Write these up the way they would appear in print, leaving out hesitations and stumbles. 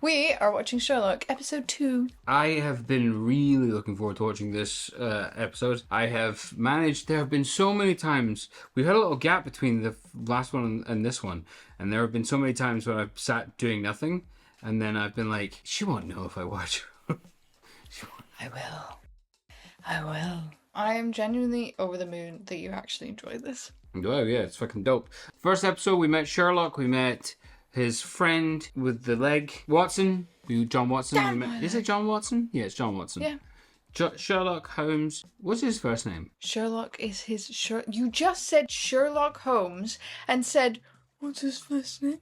We are watching Sherlock, episode 2. I have been really looking forward to watching this episode. I have managed, there have been so many times, we've had a little gap between the last one and this one, and there have been so many times when I've sat doing nothing, and then I've been like, she won't know if I watch. I will. I am genuinely over the moon that you actually enjoyed this. Oh yeah, it's fucking dope. First episode, we met Sherlock, we met his friend with the leg, Watson, John Watson. Is it John Watson? Yeah, it's John Watson. Yeah. Sherlock Holmes. What's his first name? Sherlock is his... You just said Sherlock Holmes and said, what's his first name?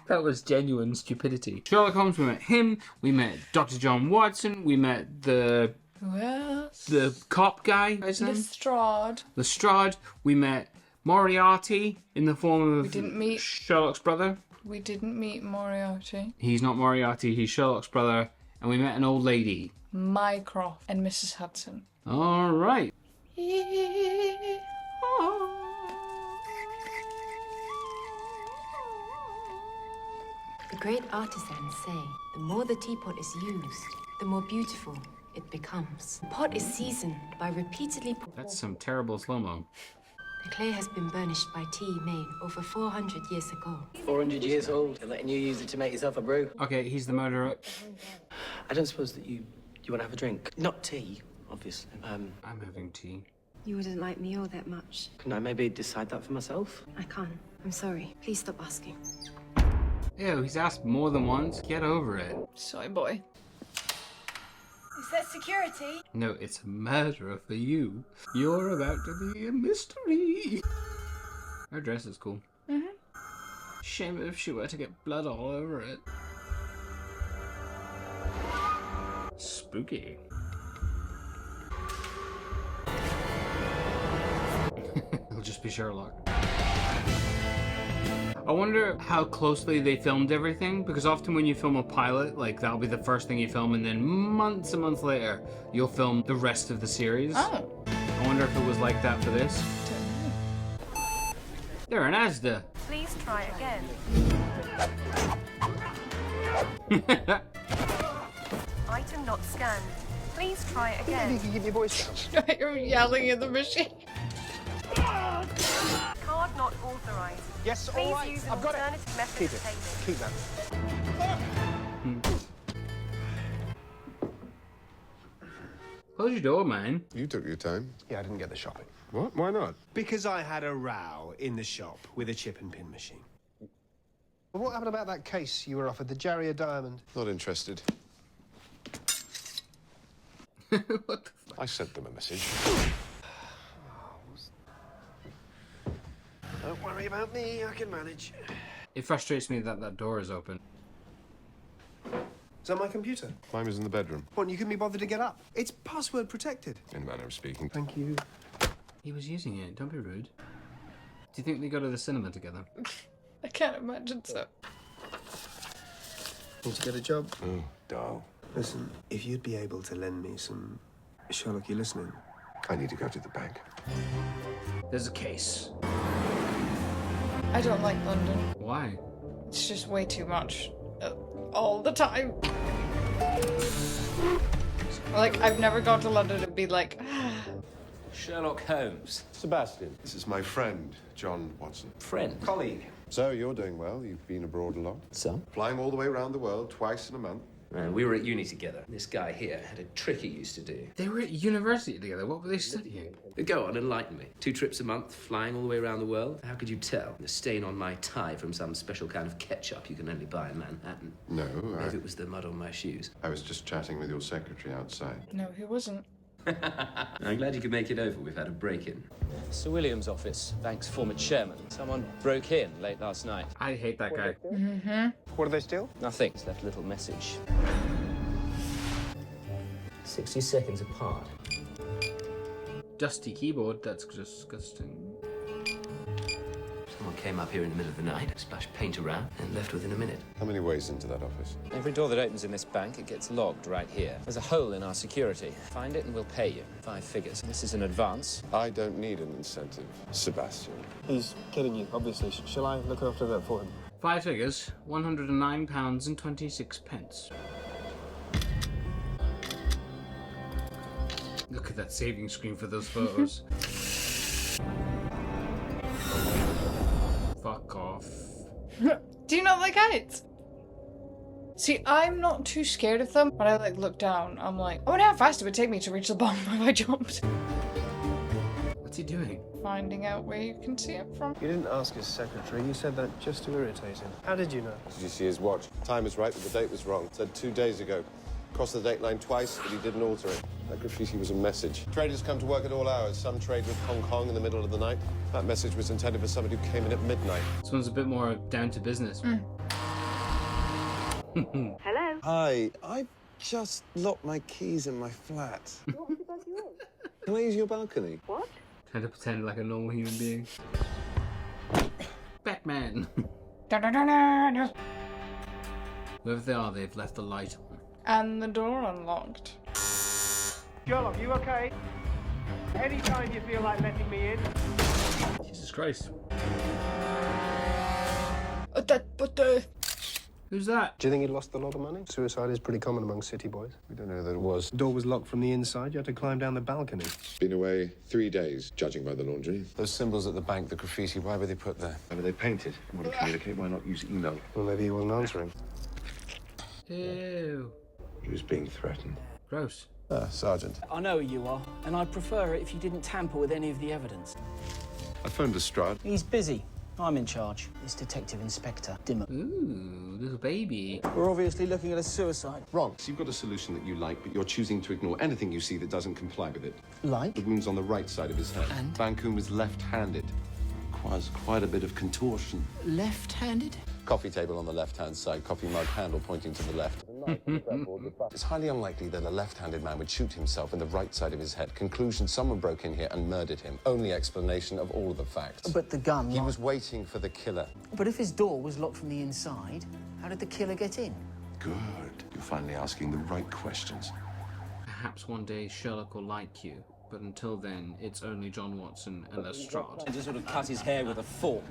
That was genuine stupidity. Sherlock Holmes, we met him. We met Dr. John Watson. We met the... Who else? The cop guy. Lestrade. Lestrade. We met Moriarty in the form of... We didn't meet... Sherlock's brother. We didn't meet Moriarty. He's not Moriarty, he's Sherlock's brother. And we met an old lady. Mycroft and Mrs. Hudson. All right. The great artisans say the more the teapot is used, the more beautiful it becomes. The pot is seasoned by repeatedly... That's some terrible slow-mo. The clay has been burnished by tea made over 400 years ago. 400 years old, and letting you use it to make yourself a brew. Okay, he's the murderer. I don't suppose that you want to have a drink. Not tea, obviously. I'm having tea. You wouldn't like me all that much. Can I maybe decide that for myself? I can't. I'm sorry. Please stop asking. Ew, he's asked more than once. Get over it. Soy boy. Is that security? No, it's a murderer for you. You're about to be a mystery. Her dress is cool. Mm-hmm. Shame if she were to get blood all over it. Spooky. It'll just be Sherlock. I wonder how closely they filmed everything, because often when you film a pilot, like that'll be the first thing you film, and then months and months later, you'll film the rest of the series. Oh. I wonder if it was like that for this. They're an Asda. Please try again. Item not scanned. Please try again. You can give your voice. You're yelling at the machine. Card not authorized. Yes, Please all right. use an I've got it. alternative method Keep of it. payment. Keep that. Close your door, man. You took your time. Yeah, I didn't get the shopping. What? Why not? Because I had a row in the shop with a chip and pin machine. Well, what happened about that case you were offered, the Jarrier Diamond? Not interested. What the I sent them a message. Don't worry about me, I can manage. It frustrates me that that door is open. Is that my computer? Mine was in the bedroom. What, you couldn't be bothered to get up? It's password protected. In a manner of speaking. Thank you. He was using it. Don't be rude. Do you think they go to the cinema together? I can't imagine so. Want to get a job? Oh, doll. Listen, if you'd be able to lend me some... Sherlock, you listening? I need to go to the bank. There's a case. I don't like London. Why? It's just way too much. All the time. Like, I've never gone to London and be like, Sherlock Holmes. Sebastian. This is my friend, John Watson. Friend. Colleague. So, you're doing well. You've been abroad a lot. So? Flying all the way around the world twice in a month. We were at uni together. This guy here had a trick he used to do. They were at university together. What were they studying? Go on, enlighten me. 2 trips a month, flying all the way around the world. How could you tell? The stain on my tie from some special kind of ketchup you can only buy in Manhattan. No, Maybe it was the mud on my shoes. I was just chatting with your secretary outside. no, he wasn't. I'm glad you could make it over. We've had a break-in. Sir William's office, bank's former chairman. Someone broke in late last night. I hate that guy. What did they steal? Nothing. Just left a little message. 60 seconds apart. Dusty keyboard. That's disgusting. Someone came up here in the middle of the night, splashed paint around, and left within a minute. How many ways into that office? Every door that opens in this bank, it gets logged right here. There's a hole in our security. Find it and we'll pay you. 5 figures. This is an advance. I don't need an incentive, Sebastian. He's kidding you, obviously. Shall I look after that for him? 5 figures, £109.26. Look at that saving screen for those photos. Fuck off. Do you not like heights? See, I'm not too scared of them. When I look down, I'm like, I wonder how fast it would take me to reach the bottom if I jumped. What's he doing? Finding out where you can see it from. You didn't ask his secretary. You said that just to irritate him. How did you know? Did you see his watch? Time was right, but the date was wrong. It said 2 days ago. Crossed the date line twice, but he didn't alter it. That graffiti was a message. Traders come to work at all hours. Some trade with Hong Kong in the middle of the night. That message was intended for somebody who came in at midnight. This one's a bit more down to business. Hello? Hi, I just locked my keys in my flat. Can I use your balcony? What? Trying to pretend like a normal human being. Batman! Whoever they are, they've left the light on. And the door unlocked. Sherlock, you okay? Anytime you feel like letting me in. Jesus Christ. Who's that? Do you think he lost a lot of money? Suicide is pretty common among city boys. We don't know that it was. The door was locked from the inside. You had to climb down the balcony. Been away 3 days, judging by the laundry. Those symbols at the bank, the graffiti, why were they put there? Why were they painted? You want to communicate, why not use email? Well, maybe he wasn't answering. Ew. He was being threatened. Gross. Ah, Sergeant. I know who you are, and I'd prefer it if you didn't tamper with any of the evidence. I phoned Lestrade. He's busy. I'm in charge. It's Detective Inspector Dimmer. Ooh, little baby. We're obviously looking at a suicide. Wrong. So you've got a solution that you like, but you're choosing to ignore anything you see that doesn't comply with it. Like? The wound's on the right side of his head. And? Bancoon was left-handed. Requires quite a bit of contortion. Left-handed? Coffee table on the left-hand side, coffee mug handle pointing to the left. It's highly unlikely that a left-handed man would shoot himself in the right side of his head. Conclusion, someone broke in here and murdered him. Only explanation of all of the facts. But the gun... He was waiting for the killer. But if his door was locked from the inside, how did the killer get in? Good. You're finally asking the right questions. Perhaps one day Sherlock will like you, but until then, it's only John Watson and Lestrade. I just sort of cut his hair with a fork.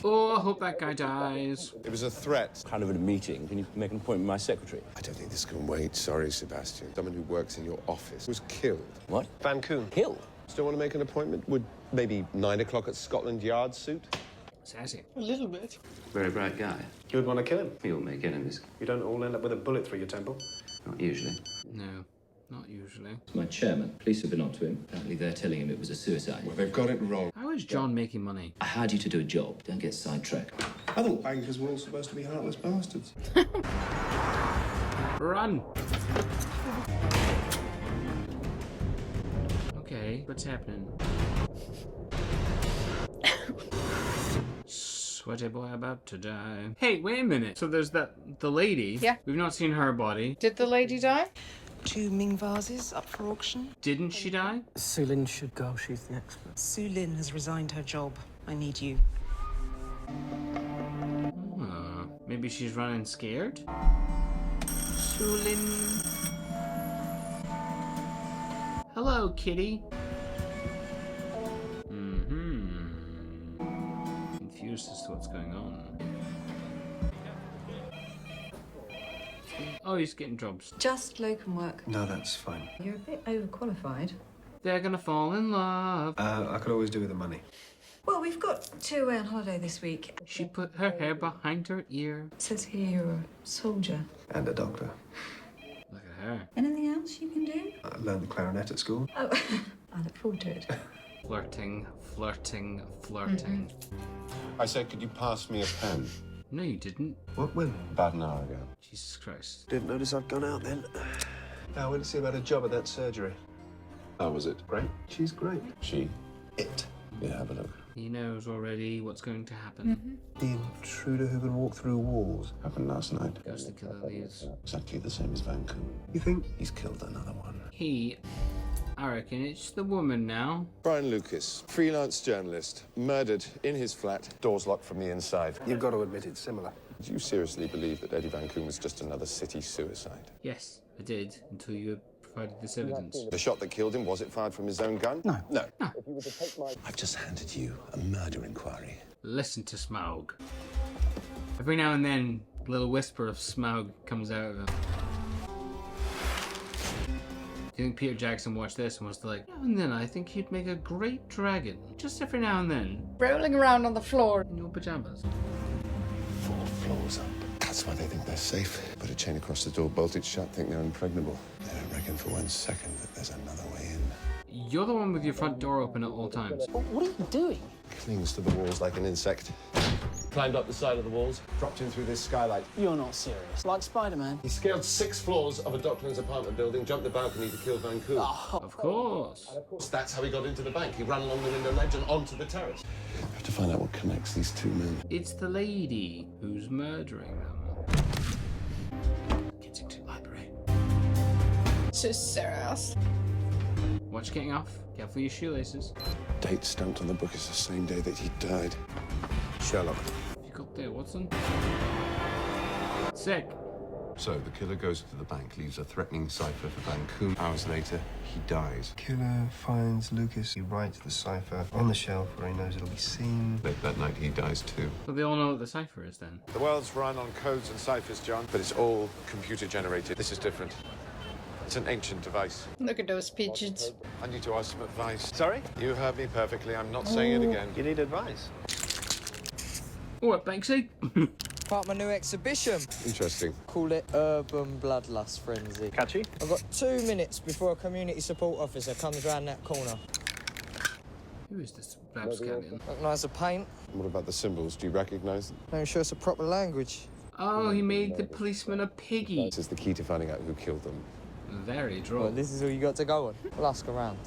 Oh, I hope that guy dies. It was a threat. Kind of at a meeting. Can you make an appointment with my secretary? I don't think this can wait. Sorry, Sebastian. Someone who works in your office was killed. What? Bancoon. Kill? Still want to make an appointment? Would maybe 9 o'clock at Scotland Yard suit? Sassy. A little bit. Very bright guy. You would want to kill him. You'll make enemies. You don't all end up with a bullet through your temple. Not usually. No, not usually. It's my chairman. Police have been on to him. Apparently they're telling him it was a suicide. Well, they've got it wrong. How is John making money? I hired you to do a job. Don't get sidetracked. I thought bankers were all supposed to be heartless bastards. Run! Okay, what's happening? Sweaty boy about to die. Hey, wait a minute. So there's the lady. Yeah. We've not seen her body. Did the lady die? 2 Ming vases up for auction. Didn't she die? Sulin should go. She's the expert. Su Lin has resigned her job. I need you. Maybe she's running scared? Sulin. Hello, kitty. Confused as to what's going on. Oh, he's getting jobs. Just locum work. No, that's fine. You're a bit overqualified. They're gonna fall in love. I could always do with the money. Well, we've got 2 away on holiday this week. She put her hair behind her ear. It says here you're a soldier. And a doctor. Look at her. Anything else you can do? I learned the clarinet at school. Oh, I look forward to it. Flirting, flirting, flirting. I said, could you pass me a pen? No, you didn't. What, when? About an hour ago. Jesus Christ. Didn't notice I'd gone out then. I went to see about a job at that surgery. How was it? Great. She's great. She? It. Yeah, have a look. He knows already what's going to happen. The intruder who can walk through walls. Happened last night. Goes to kill Elise. Exactly the same as Vancoon. You think? He's killed another one. I reckon it's the woman now. Brian Lucas, freelance journalist, murdered in his flat, doors locked from the inside. You've got to admit it's similar. Do you seriously believe that Eddie Vancoon was just another city suicide? Yes, I did, until you provided this evidence. The shot that killed him, was it fired from his own gun? No. No. I've just handed you a murder inquiry. Listen to Smaug. Every now and then, a little whisper of smoke comes out of him. Do you think Peter Jackson watched this and was like, now and then I think he'd make a great dragon. Just every now and then. Rolling around on the floor. In your pajamas. 4 floors up. That's why they think they're safe. Put a chain across the door, bolted shut, think they're impregnable. They don't reckon for 1 second that there's another way in. You're the one with your front door open at all times. What are you doing? Clings to the walls like an insect. Climbed up the side of the walls, dropped in through this skylight. You're not serious. Like Spider-Man. He scaled 6 floors of a Docklands apartment building, jumped the balcony to kill Van Koon. Of course. And of course, that's how he got into the bank. He ran along the window ledge and onto the terrace. I have to find out what connects these 2 men. It's the lady who's murdering them. Kensington Library. So serious. Watch getting off. Careful your shoelaces. Date stamped on the book is the same day that he died. Sherlock. You got there, Watson? Sick. So the killer goes to the bank, leaves a threatening cipher for Van Koon. Hours later, he dies. Killer finds Lucas. He writes the cipher on the shelf where he knows it'll be seen. Late that night, he dies too. So they all know what the cipher is then. The world's run on codes and ciphers, John, but it's all computer generated. This is different. It's an ancient device. Look at those pigeons. I need to ask some advice. Sorry? You heard me perfectly. I'm not saying it again. You need advice. What, Banksy? Part of my new exhibition. Interesting. Call it Urban Bloodlust Frenzy. Catchy? I've got 2 minutes before a community support officer comes round that corner. Who is this rapscallion? Recognise the paint? What about the symbols? Do you recognize them? I'm sure it's a proper language. Oh, he made the policeman a piggy. This is the key to finding out who killed them. Very droll. Well, this is all you got to go on. We'll ask around.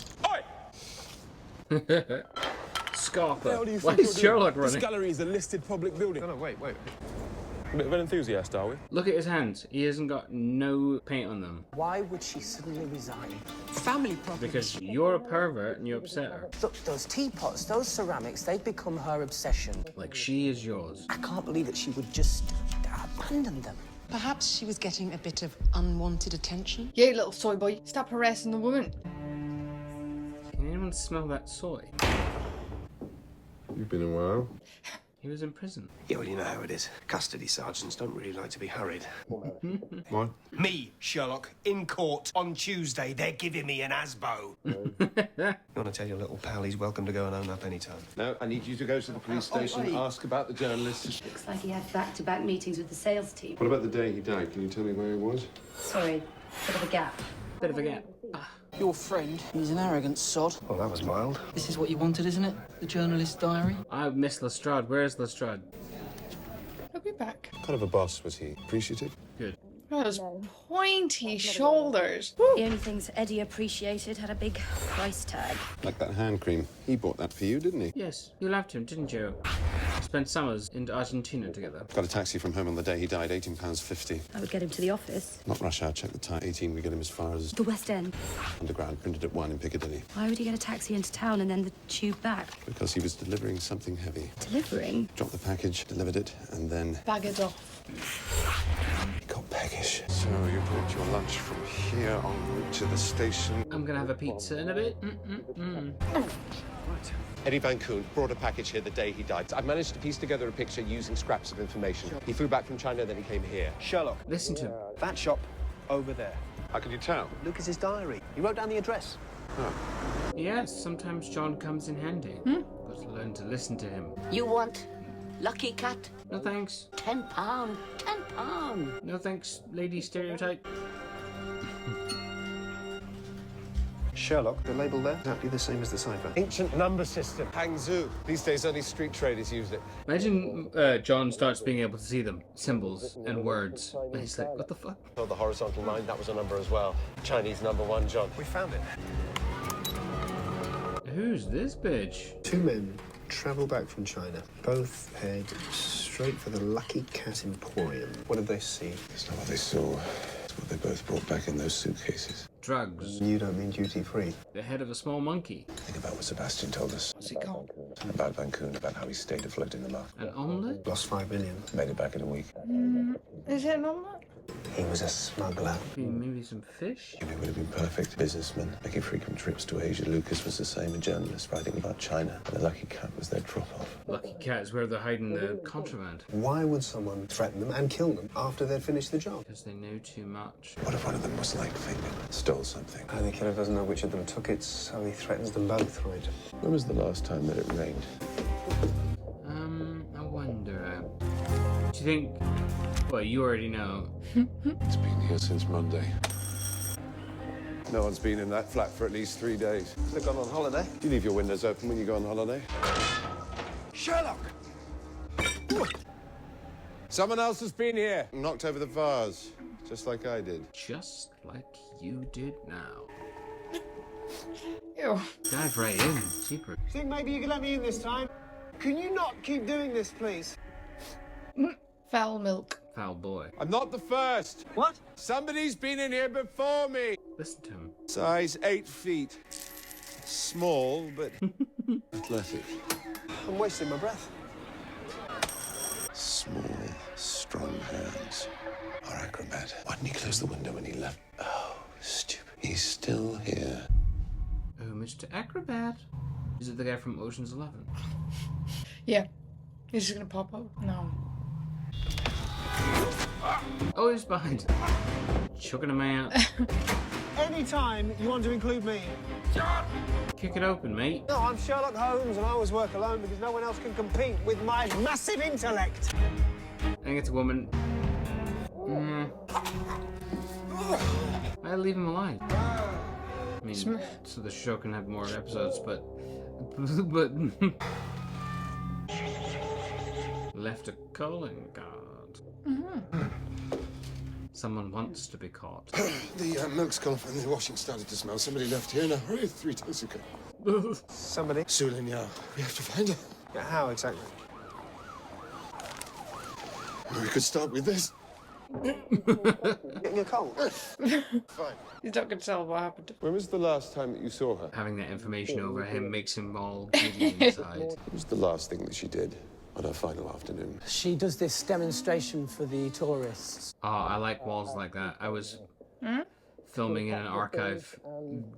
Scarper. Why is Sherlock running? This gallery is a listed public building. No, wait. A bit of an enthusiast, are we? Look at his hands. He hasn't got no paint on them. Why would she suddenly resign? Family problems. Because you're a pervert and you upset her. Look, those teapots, those ceramics, they've become her obsession. Like she is yours. I can't believe that she would just abandon them. Perhaps she was getting a bit of unwanted attention? Yeah, little soy boy. Stop harassing the woman. Can anyone smell that soy? You've been a while. He was in prison. Yeah, well, you know how it is. Custody sergeants don't really like to be hurried. What? Me, Sherlock, in court on Tuesday. They're giving me an ASBO. You want to tell your little pal he's welcome to go and own up anytime? No, I need you to go to the police station, ask about the journalist. Looks like he had back-to-back meetings with the sales team. What about the day he died? Can you tell me where he was? Sorry, bit of a gap. Bit of a gap. Your friend, he's an arrogant sod. Well, that was mild. This is what you wanted, isn't it? The journalist's diary? I miss Lestrade. Where's Lestrade? He'll be back. What kind of a boss was he? Appreciative? Good. Those pointy shoulders. The only things Eddie appreciated had a big price tag. Like that hand cream. He bought that for you, didn't he? Yes, you loved him, didn't you? Spent summers in Argentina together. Got a taxi from home on the day he died, £18.50. I would get him to the office. Not rush hour, check the time. 18, we get him as far as The West End. Underground, printed at 1 in Piccadilly. Why would he get a taxi into town and then the tube back? Because he was delivering something heavy. Delivering? Dropped the package, delivered it, and then Bag it off. he got peckish. So you brought your lunch from here en route to the station. I'm gonna have a pizza in a bit. Right. Eddie Van Koon brought a package here the day he died. I managed to piece together a picture using scraps of information. He flew back from China, then he came here. Sherlock. Listen to him. That shop over there. How can you tell? Lucas's diary. He wrote down the address. Oh. Yes, sometimes John comes in handy. Got to learn to listen to him. You want Lucky Cat? No thanks. £10. £10. No thanks, lady stereotype. Sherlock, the label there, exactly the same as the cipher. Ancient number system. Hangzhou. These days, only street traders use it. Imagine John starts being able to see them. Symbols and words. And he's like, what the fuck? Oh, the horizontal line, that was a number as well. Chinese number 1, John. We found it. Who's this bitch? 2 men travel back from China. Both head straight for the Lucky Cat Emporium. What did they see? It's not what they saw. It's what they both brought back in those suitcases. Drugs. You don't mean duty-free. The head of a small monkey. Think about what Sebastian told us. What's it called? About Van Koon, about how he stayed afloat in the muck. An omelette? Lost 5 million. Made it back in a week. Is it an omelette? He was a smuggler. Maybe some fish? He would have been perfect. Businessman, making frequent trips to Asia. Lucas was the same, a journalist writing about China. And the Lucky Cat was their drop-off. Lucky Cat is where they're hiding the contraband. Why would someone threaten them and kill them after they'd finished the job? Because they know too much. What if one of them was like Figman, stole something? And the killer doesn't know which of them took it, so he threatens them both, right? When was the last time that it rained? I wonder. Do you think... Well, you already know. It's been here since Monday. No one's been in that flat for at least 3 days. They've gone on holiday. Do you leave your windows open when you go on holiday? Sherlock! Someone else has been here. Knocked over the vase, just like I did. Just like you did now. Ew. Dive right in. Cheaper. Think maybe you can let me in this time? Can you not keep doing this, please? Foul milk. Foul boy. I'm not the first. What? Somebody's been in here before me. Listen to him. Size 8 feet. Small, but athletic. I'm wasting my breath. Small, strong hands. Our acrobat. Why didn't he close the window when he left? Oh, stupid. He's still here. Oh, Mr. Acrobat. Is it the guy from Ocean's 11? Yeah. He's just gonna pop up. No. Oh, he's behind. Chucking him out. Anytime you want to include me. Kick it open, mate. No, I'm Sherlock Holmes and I always work alone because no one else can compete with my massive intellect. I think it's a woman. I'll leave him alive. I mean, so the show can have more episodes, but left a calling card. Someone wants to be caught. The milk's gone off and the washing started to smell. Somebody left here now. 3 days ago. Somebody? Su Lin Yao. We have to find her. Yeah, how exactly? We could start with this. Getting a cold? Fine. He's not gonna tell what happened. When was the last time that you saw her? Having that information over him makes him all giddy inside. What was the last thing that she did on her final afternoon? She does this demonstration for the tourists. Oh, I like walls like that. I was filming in an archive.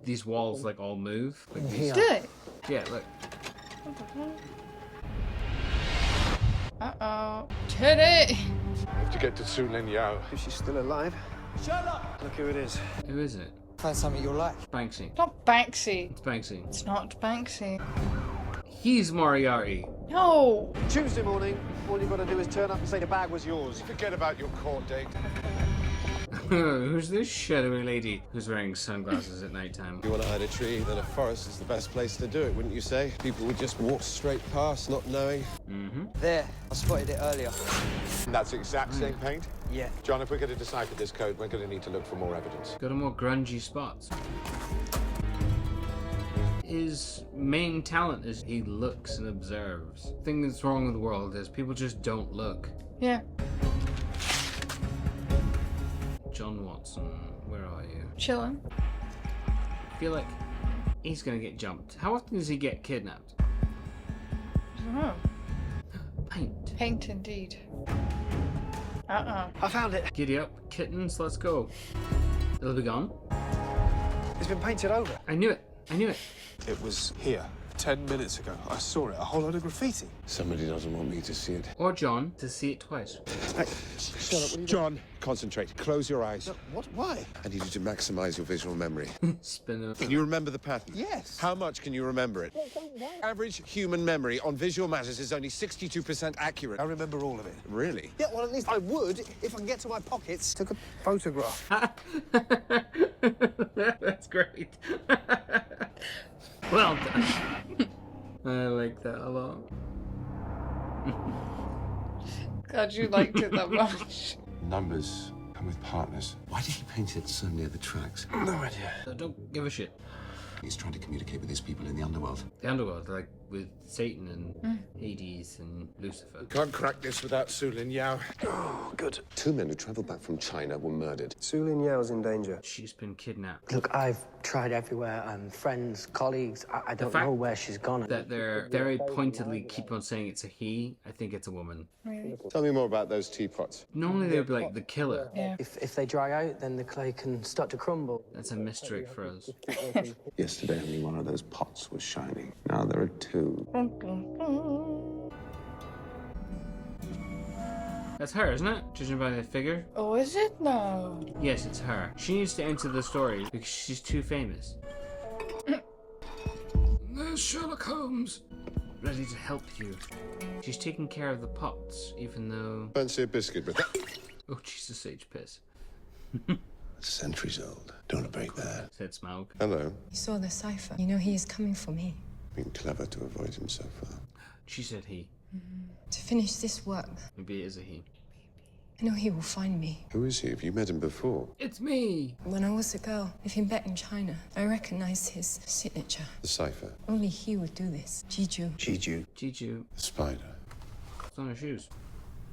These walls like all move. Like these. Do it. Yeah, look. Uh-oh. Teddy! We have to get to Su Lin Yao. If she's still alive. Sherlock! Look who it is. Who is it? Find something you'll like. Banksy. It's not Banksy. It's Banksy. It's not Banksy. He's Moriarty. No! Tuesday morning, all you've got to do is turn up and say the bag was yours. Forget about your court date. Who's this shadowy lady who's wearing sunglasses at night time? If you want to hide a tree, then a forest is the best place to do it, wouldn't you say? People would just walk straight past, not knowing. There, I spotted it earlier. And that's the exact same paint? Yeah. John, if we're going to decipher this code, we're going to need to look for more evidence. Go to more grungy spots. His main talent is he looks and observes. The thing that's wrong with the world is people just don't look. Yeah. John Watson, where are you? Chilling. I feel like he's gonna get jumped. How often does he get kidnapped? I don't know. Paint. Paint indeed. I found it. Giddy up, kittens, let's go. It'll be gone. It's been painted over. I knew it. I knew it. It was here 10 minutes ago. I saw it. A whole load of graffiti. Somebody doesn't want me to see it. Or John to see it twice. Hey, John, concentrate. Close your eyes. No, what? Why? I need you to maximize your visual memory. Spin it. Can you remember the pattern? Yes. How much can you remember it? Average human memory on visual matters is only 62% accurate. I remember all of it. Really? Yeah, well, at least I would if I can get to my pockets. Took a photograph. That's great. Well done. I like that a lot. Glad you liked it that much. Numbers come with partners. Why did he paint it so near the tracks? No idea. So don't give a shit. He's trying to communicate with his people in the underworld. The underworld, like with Satan and Hades and Lucifer. Can't crack this without Su Lin Yao. Oh, good. 2 men who travelled back from China were murdered. Su Lin Yao's in danger. She's been kidnapped. Look, I've tried everywhere. Friends, colleagues. I don't know where she's gone. That they're very pointedly keep on saying it's a he. I think it's a woman. Really? Tell me more about those teapots. Normally they would be like the killer. Yeah. If they dry out, then the clay can start to crumble. That's a mystery for us. Yesterday, only one of those pots was shining. Now there are 2. That's her, isn't it? Judging by the figure. Oh, is it? No. Yes, it's her. She needs to enter the story because she's too famous. There's Sherlock Holmes. Ready to help you. She's taking care of the pots, even though... Fancy a biscuit with that? Oh, Jesus, sage piss. Centuries old. Don't want to break that. Said Smaug. Hello. You saw the cipher. You know he is coming for me. Been clever to avoid him so far. She said he. To finish this work, Maybe it is a he. I know he will find me. Who is he? Have you met him before? It's me! When I was a girl, with him back in China, I recognized his signature. The Cipher. Only he would do this. Jiju. Jiju. The spider. It's on her shoes.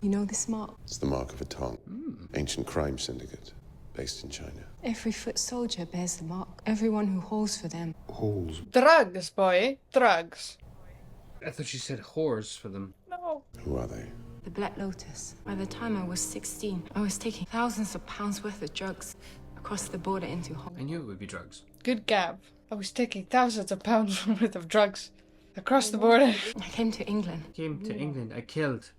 You know this mark? It's the mark of a Tong. Ancient crime syndicate. Based in China. Every foot soldier bears the mark. Everyone who hauls for them. Halls. Drugs, boy. Drugs. I thought she said whores for them. No. Who are they? The Black Lotus. By the time I was 16, I was taking thousands of pounds worth of drugs across the border into Hong Kong. I knew it would be drugs. Good gab. I was taking thousands of pounds worth of drugs across the border. I came to England. I killed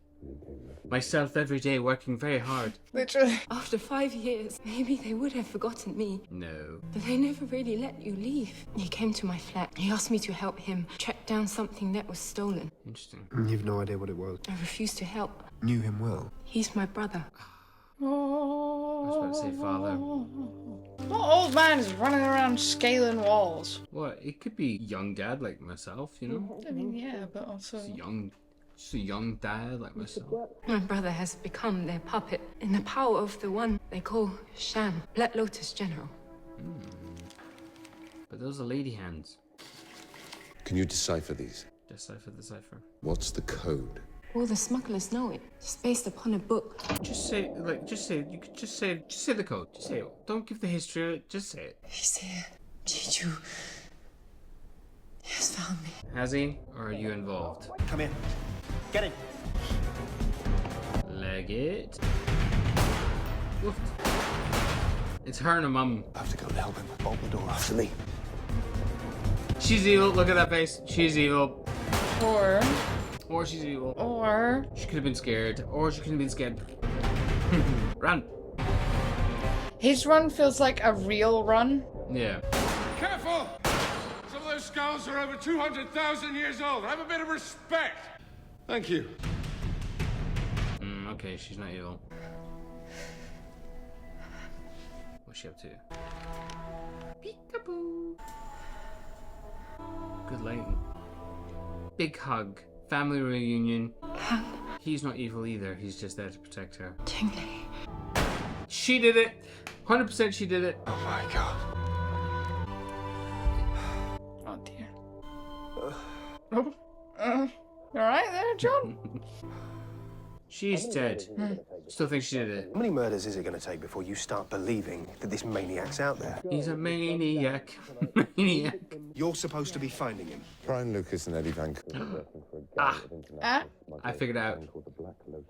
myself every day, working very hard. Literally. After 5 years, maybe they would have forgotten me. No. But they never really let you leave. He came to my flat. He asked me to help him track down something that was stolen. Interesting. You've no idea what it was. I refused to help. Knew him well. He's my brother. I was about to say father. What old man is running around scaling walls? What? It could be young dad like myself, you know? I mean, yeah, but also... Just a young dad like myself. My brother has become their puppet in the power of the one they call Sham, Black Lotus General. But those are lady hands. Can you decipher these? Decipher the cipher. What's the code? All the smugglers know it. It's based upon a book. Just say the code. Just say it. Don't give the history, just say it. He's here. Jiju. He has found me. Has he? Or are you involved? Come in. Get in. Leg it. Woof. It's her and her mum. I have to go and help him. Bolt the door after me. She's evil. Look at that face. She's evil. Or she's evil. Or... She could have been scared. Or she could have been scared. Run. His run feels like a real run. Yeah. Careful! Some of those skulls are over 200,000 years old. Have a bit of respect. Thank you. Okay, she's not evil. What's she up to? Peekaboo. Good lighting. Big hug. Family reunion. He's not evil either. He's just there to protect her. Tingly. She did it. 100% she did it. Oh my god. Oh dear. You alright there, John? She's dead. Still think she did it. How many murders is it going to take before you start believing that this maniac's out there? He's a maniac. Maniac. You're supposed to be finding him. Brian Lucas and Eddie Van Cooper. I figured it out.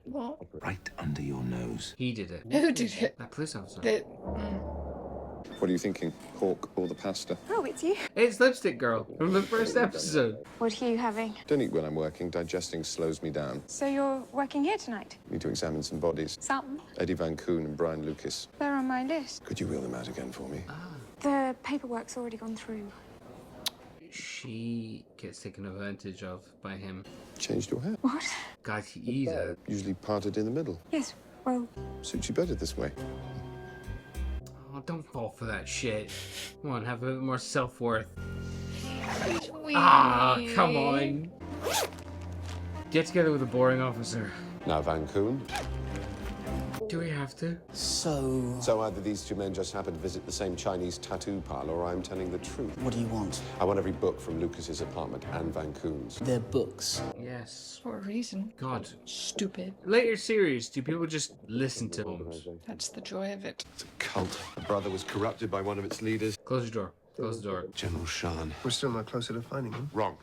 What? Right under your nose. He did it. Who did it? That police officer. What are you thinking? Pork or the pasta? Oh, it's you. It's Lipstick Girl from the first episode. What are you having? Don't eat when I'm working. Digesting slows me down. So you're working here tonight? Need to examine some bodies. Some. Eddie Van Coon and Brian Lucas. They're on my list. Could you wheel them out again for me? The paperwork's already gone through. She gets taken advantage of by him. Changed your hair? What? God, either. Usually parted in the middle. Yes, well... Suits you better this way. Oh, don't fall for that shit. Come on, have a bit more self-worth. Come on. Get together with a boring officer. Now, Van Coon. Do we have to? So either these two men just happen to visit the same Chinese tattoo parlor, or I'm telling the truth. What do you want? I want every book from Lucas's apartment and Van Koon's. They're books. Yes. For a reason. God. Stupid. Later series, do people just listen to Holmes? That's the joy of it. It's a cult. The brother was corrupted by one of its leaders. Close your door. Close the door. General Shan. We're still no closer to finding him. Wrong.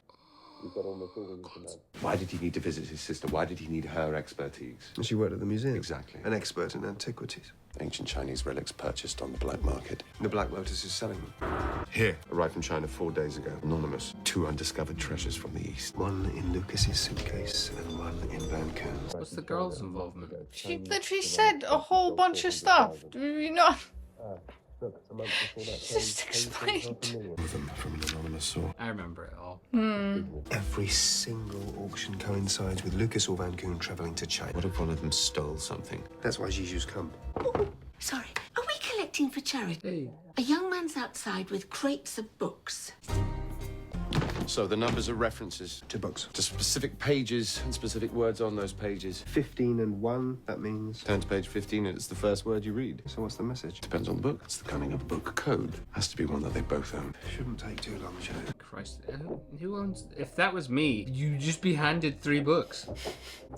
Why did he need to visit his sister? Why did he need her expertise? She worked at the museum. Exactly. An expert in antiquities. Ancient Chinese relics purchased on the black market. The Black Lotus is selling them. Here, arrived from China 4 days ago. Anonymous. 2 undiscovered treasures from the East. One in Lucas's suitcase and one in Van Koon's. What's the girl's involvement? She literally said a whole bunch of stuff. Do you not? Just explained. One of them from an anonymous source. I remember it all. Every single auction coincides with Lucas or Van Koon travelling to China. What if one of them stole something? That's why Jiju's come. Sorry, are we collecting for charity? Hey. A young man's outside with crates of books. So the numbers are references to books. To specific pages and specific words on those pages. 15 and 1, that means... Turn to page 15 and it's the first word you read. So what's the message? Depends on the book. It's the coming of book code. Has to be one that they both own. Shouldn't take too long, should it? Christ. Who owns... If that was me, you'd just be handed 3 books.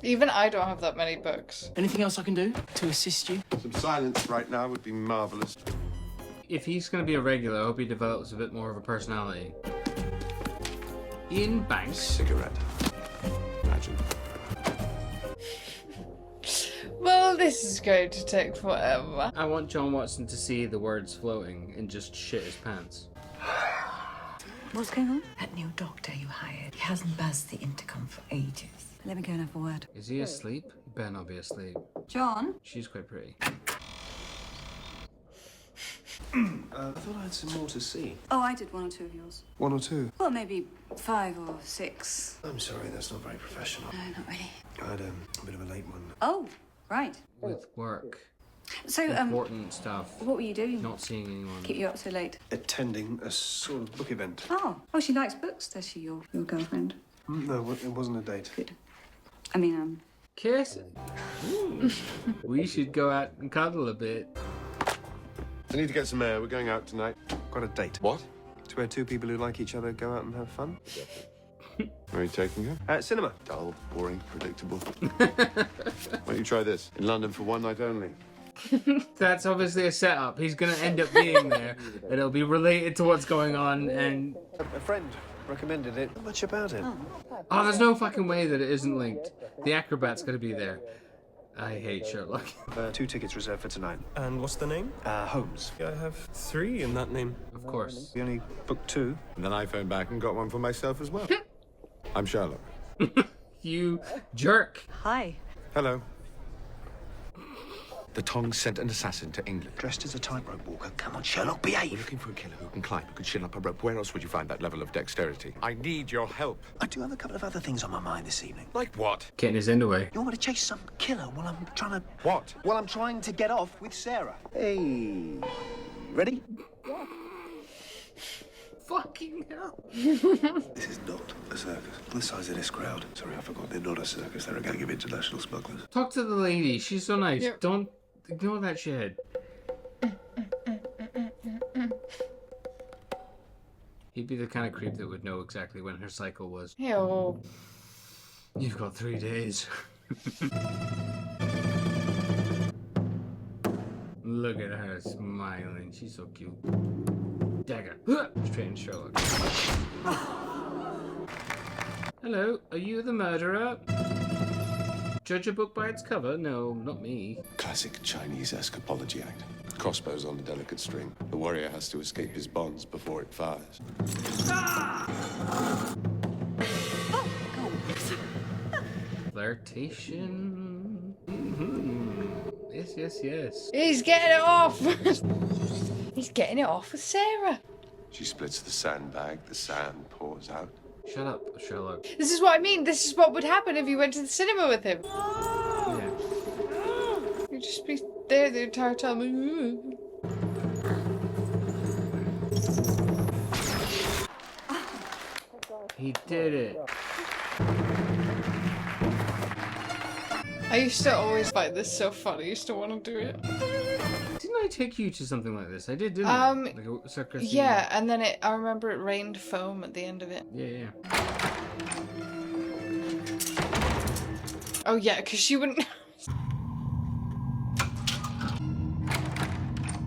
Even I don't have that many books. Anything else I can do to assist you? Some silence right now would be marvellous. If he's going to be a regular, I hope he develops a bit more of a personality. Ian Banks. Cigarette. Imagine. Well, this is going to take forever. I want John Watson to see the words floating and just shit his pants. What's going on? That new doctor you hired, he hasn't buzzed the intercom for ages. Let me go and have a word. Is he asleep? He better not be asleep. John? She's quite pretty. I thought I had some more to see. Oh, I did 1 or 2 of yours. 1 or 2? Well, maybe 5 or 6. I'm sorry, that's not very professional. No, not really. I had a bit of a late one. Oh, right. With work. So, important stuff. what were you doing? Not seeing anyone. Keep you up so late. Attending a sort of book event. Oh, she likes books, does she, your girlfriend? No, it wasn't a date. Good. I mean, Kiss? We should go out and cuddle a bit. I need to get some air. We're going out tonight. Got a date. What? It's where 2 people who like each other go out and have fun. Where are you taking her? Cinema. Dull, boring, predictable. Why don't you try this? In London for 1 night only. That's obviously a setup. He's going to end up being there, and it'll be related to what's going on, and... A friend recommended it. Not much about it. Oh, there's no fucking way that it isn't linked. The Acrobat's going to be there. I hate Sherlock. 2 tickets reserved for tonight. And what's the name? Holmes. I have 3 in that name. Of course. We only booked 2. And then I phoned back and got one for myself as well. I'm Sherlock. You jerk. Hi. Hello. The Tongs sent an assassin to England. Dressed as a tightrope walker. Come on, Sherlock, behave. We're looking for a killer who can climb, who can chin up a rope. Where else would you find that level of dexterity? I need your help. I do have a couple of other things on my mind this evening. Like what? Getting his end away. You want me to chase some killer while I'm trying to... What? While I'm trying to get off with Sarah. Hey. Ready? Fucking hell. This is not a circus. The size of this crowd. Sorry, I forgot. They're not a circus. They're a gang of international smugglers. Talk to the lady. She's so nice. Yep. Don't ignore that shit. He'd be the kind of creep that would know exactly when her cycle was. Ew. You've got 3 days. Look at her smiling. She's so cute. Dagger. Straight in Sherlock. Hello, are you the murderer? Judge a book by its cover? No, not me. Classic Chinese escapology act. Crossbows on a delicate string. The warrior has to escape his bonds before it fires. Flirtation. Yes, yes, yes. He's getting it off. He's getting it off with Sarah. She splits the sandbag, the sand pours out. Shut up, Sherlock. This is what I mean. This is what would happen if you went to the cinema with him. Yeah. You'd just be there the entire time. He did it. I used to always find this so fun. I used to want to do it. Didn't I take you to something like this? I did, didn't I? Like a circus. Yeah, and then I remember it rained foam at the end of it. Yeah. Oh yeah, because she wouldn't.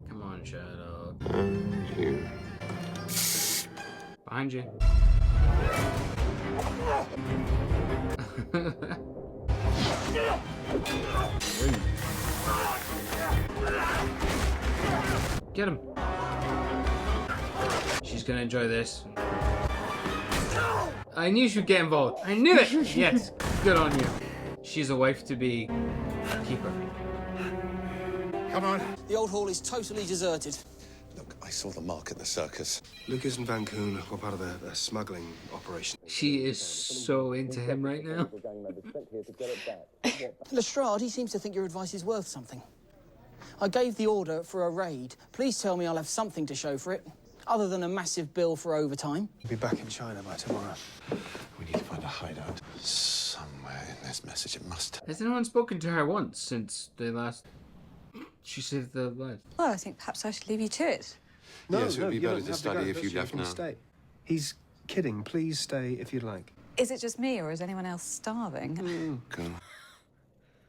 Come on, Sherlock. Behind you. Get him. She's gonna enjoy this. I knew she'd get involved. I knew it! Yes, good on you. She's a wife to be keeper. Come on. The old hall is totally deserted. Look, I saw the mark at the circus. Lucas and Van Koon were part of a smuggling operation. She is so into him right now. Lestrade, he seems to think your advice is worth something. I gave the order for a raid. Please tell me I'll have something to show for it, other than a massive bill for overtime. We'll be back in China by tomorrow. We need to find a hideout. Somewhere in this message it must. Has anyone spoken to her once since they last... She saved their lives? Well, I think perhaps I should leave you to it. Yes, it would be you better don't to have study go. if you Can left now. Stay. He's kidding. Please stay if you'd like. Is it just me, or is anyone else starving? Go.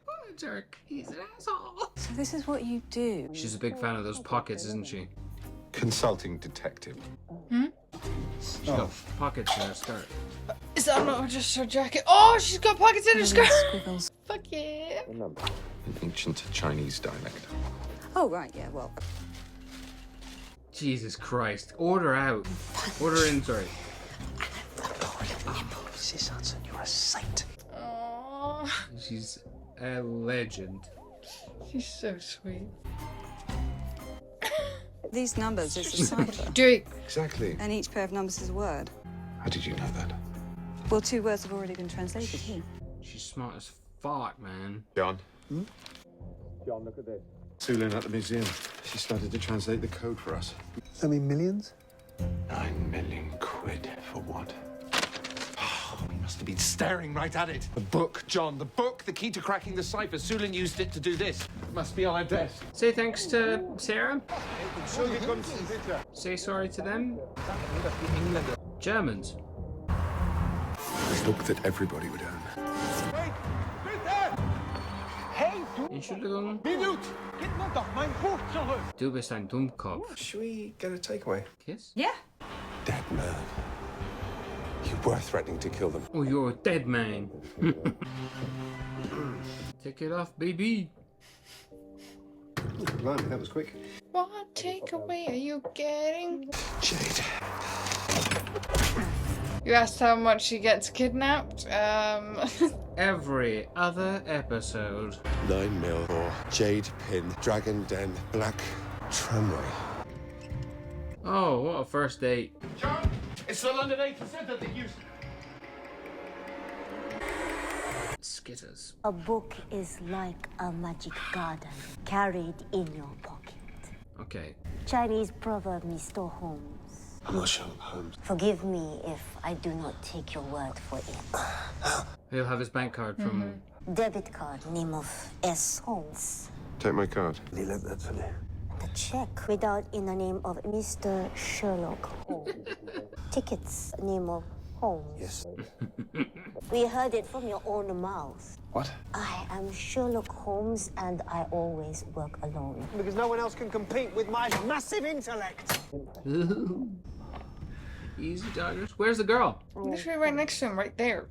What a jerk. He's an asshole. So this is what you do? She's a big fan of those pockets, isn't she? Consulting detective. She's got pockets in her skirt. Is that not just her jacket? Oh, she's got pockets in her skirt. Fuck yeah. An ancient Chinese dialect. Oh, right, yeah, well. Jesus Christ. Order out. Order in, sorry. Mrs. Hudson, you're a saint. Aww. She's a legend. She's so sweet. These numbers is a cipher. Drake. Exactly. And each pair of numbers is a word. How did you know that? Well, 2 words have already been translated here. She's smart as fuck, man. John. John, look at this. Sulin at the museum. She started to translate the code for us. I mean, millions? 9 million quid for what? He must have been staring right at it. The book, John, the book, the key to cracking the cipher. Sulin used it to do this. It must be on her desk. Say thanks to Sarah. Say sorry to them. Germans. A book that everybody would own. Entschuldigung. Du bist ein Dummkopf. Should we get a takeaway? Kiss? Yeah. Dead man. You were threatening to kill them. Oh, you're a dead man. Take it off, baby. Blimey, that was quick. What takeaway are you getting? Jade. You asked how much she gets kidnapped? Every other episode. 9 mil for Jade Pin, Dragon Den, Black Tramway. Oh, what a first date. John, it's the London 8% that they use. Skitters. A book is like a magic garden carried in your pocket. Okay. Chinese proverb, Mr. Holmes. I'm not Sherlock Holmes. Forgive me if I do not take your word for it. He'll have his bank card from... Debit card, name of S. Holmes. Take my card. He left that for you. The check without in the name of Mr. Sherlock Holmes. Tickets, name of Holmes. Yes. We heard it from your own mouth. What? I am Sherlock Holmes and I always work alone. Because no one else can compete with my massive intellect. Easy, Dodgers. Where's the girl? Literally right next to him, right there.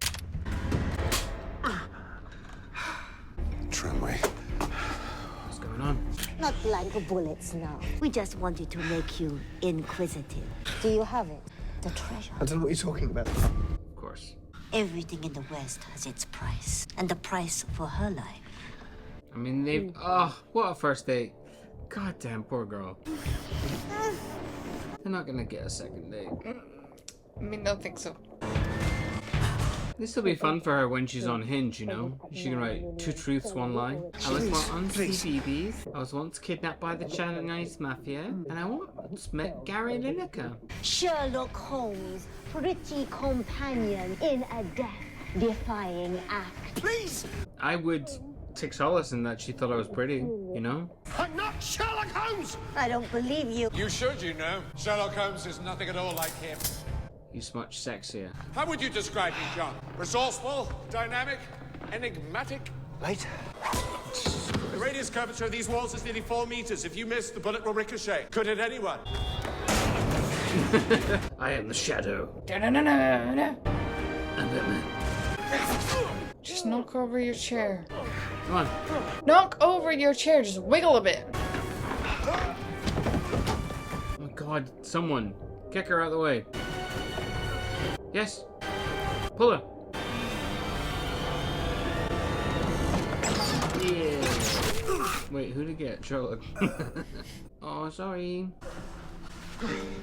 Tramway. What's going on? Not blank bullets now. We just wanted to make you inquisitive. Do you have it? The treasure. I don't know what you're talking about. Of course. Everything in the West has its price. And the price for her life. I mean, they've... Oh, what a first date. Goddamn, poor girl. They're not gonna get a second date. I mean, don't think so. This will be fun for her when she's on Hinge, you know? She can write 2 truths, 1 lie. I was once CBeebies. I was once kidnapped by the Chinese mafia. And I once met Gary Lineker. Sherlock Holmes, pretty companion in a death-defying act. Please! I would take solace in that she thought I was pretty, you know? I'm not Sherlock Holmes! I don't believe you. You should, you know. Sherlock Holmes is nothing at all like him. He's much sexier. How would you describe me, John? Resourceful, dynamic, enigmatic? Later. The radius curvature of these walls is nearly 4 meters. If you miss, the bullet will ricochet. Could hit anyone. I am the Shadow. Da-na-na-na-na. I'm Batman. Just knock over your chair. Come on. Knock over your chair. Just wiggle a bit. Oh my god, someone. Kick her out of the way. Yes. Pull her. Yeah. Wait, who did get? Sherlock. Oh, sorry.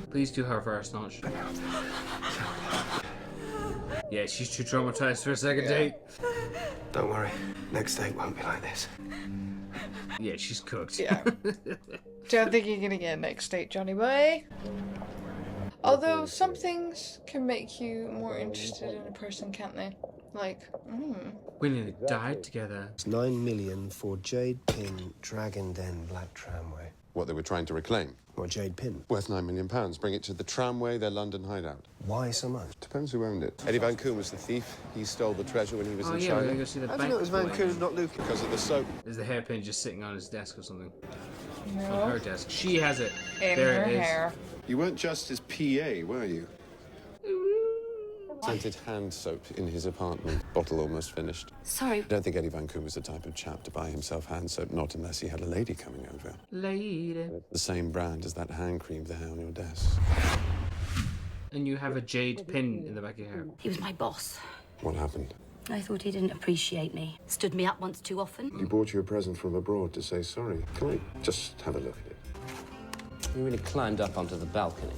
Please do her first, Notch. Yeah, she's too traumatized for a second date. Don't worry. Next date won't be like this. Yeah, she's cooked. Yeah. Don't think you're gonna get a next date, Johnny boy. Although some things can make you more interested in a person, can't they? Like, We nearly died together. It's 9 million for Jade Pin, Dragon Den, Black Tramway. What they were trying to reclaim. What, Jade Pin? Worth £9 million. Bring it to the Tramway, their London hideout. Why so much? Depends who owned it. Eddie Van Koon was the thief. He stole the treasure when he was Oh in yeah, we're China. gonna go see the How do bank. you know it was Van boy. Koon, not Luke? Because of the soap. Is the hairpin just sitting on his desk or something? no. On her desk. She has it. In there her it is. hair. You weren't just his PA, were you? Scented hand soap in his apartment. Bottle almost finished. Sorry. I don't think Eddie Van Koon was the type of chap to buy himself hand soap, not unless he had a lady coming over. Lady. The same brand as that hand cream there on your desk. And you have a jade pin in the back of your hair. He was my boss. What happened? I thought he didn't appreciate me. Stood me up once too often. He brought you a present from abroad to say sorry. Can I just have a look at it? He really climbed up onto the balcony.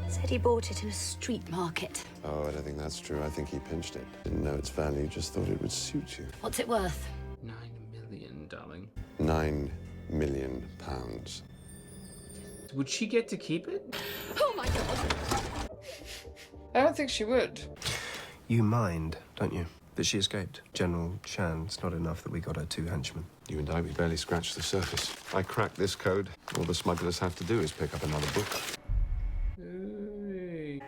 Said he bought it in a street market. Oh, I don't think that's true. I think he pinched it. Didn't know its value, just thought it would suit you. What's it worth? 9 million, darling. £9 million. Would she get to keep it? Oh my god! I don't think she would. You mind, don't you, that she escaped? General Shan's not enough that we got her 2 henchmen. You and I, we barely scratched the surface. I cracked this code. All the smugglers have to do is pick up another book. Hey.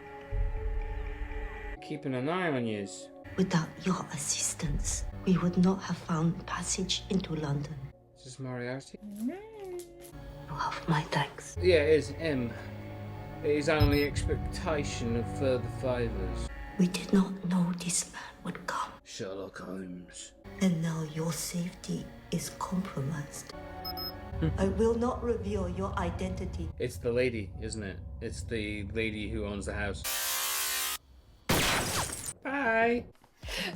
Keeping an eye on yous. Without your assistance, we would not have found passage into London. Is this Moriarty? You have my thanks. Yeah, it is M. It is only expectation of further favours. We did not know this man would come, Sherlock Holmes. and now your safety is compromised. I will not reveal your identity. It's the lady, isn't it? It's the lady who owns the house. Bye.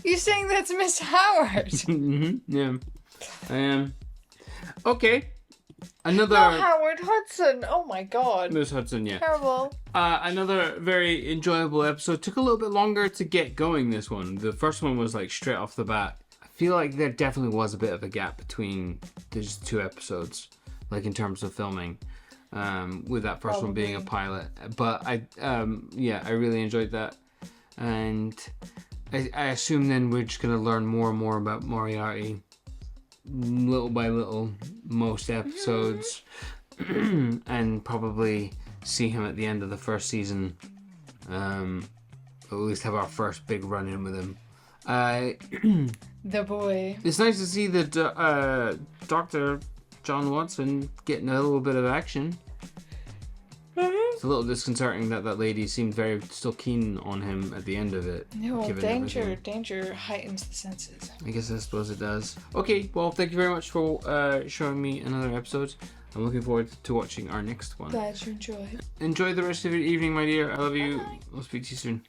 You saying that's Miss Howard? Yeah. I am. Okay. Another... Not Howard Hudson. Oh my god. Miss Hudson, yeah. Terrible. Another very enjoyable episode. Took a little bit longer to get going, this one. The first one was like straight off the bat. I feel like there definitely was a bit of a gap between these 2 episodes, like in terms of filming, with that first one being a pilot. But I really enjoyed that. And I assume then we're just going to learn more and more about Moriarty little by little, most episodes, and probably see him at the end of the first season, at least have our first big run-in with him. The boy. It's nice to see that Dr. John Watson getting a little bit of action. It's a little disconcerting that that lady seemed very still keen on him at the end of it. No, given danger. everything. Danger heightens the senses. I suppose it does. Okay, well, thank you very much for showing me another episode. I'm looking forward to watching our next one. Glad you enjoyed. Enjoy the rest of your evening, my dear. I love you. I'll speak to you soon.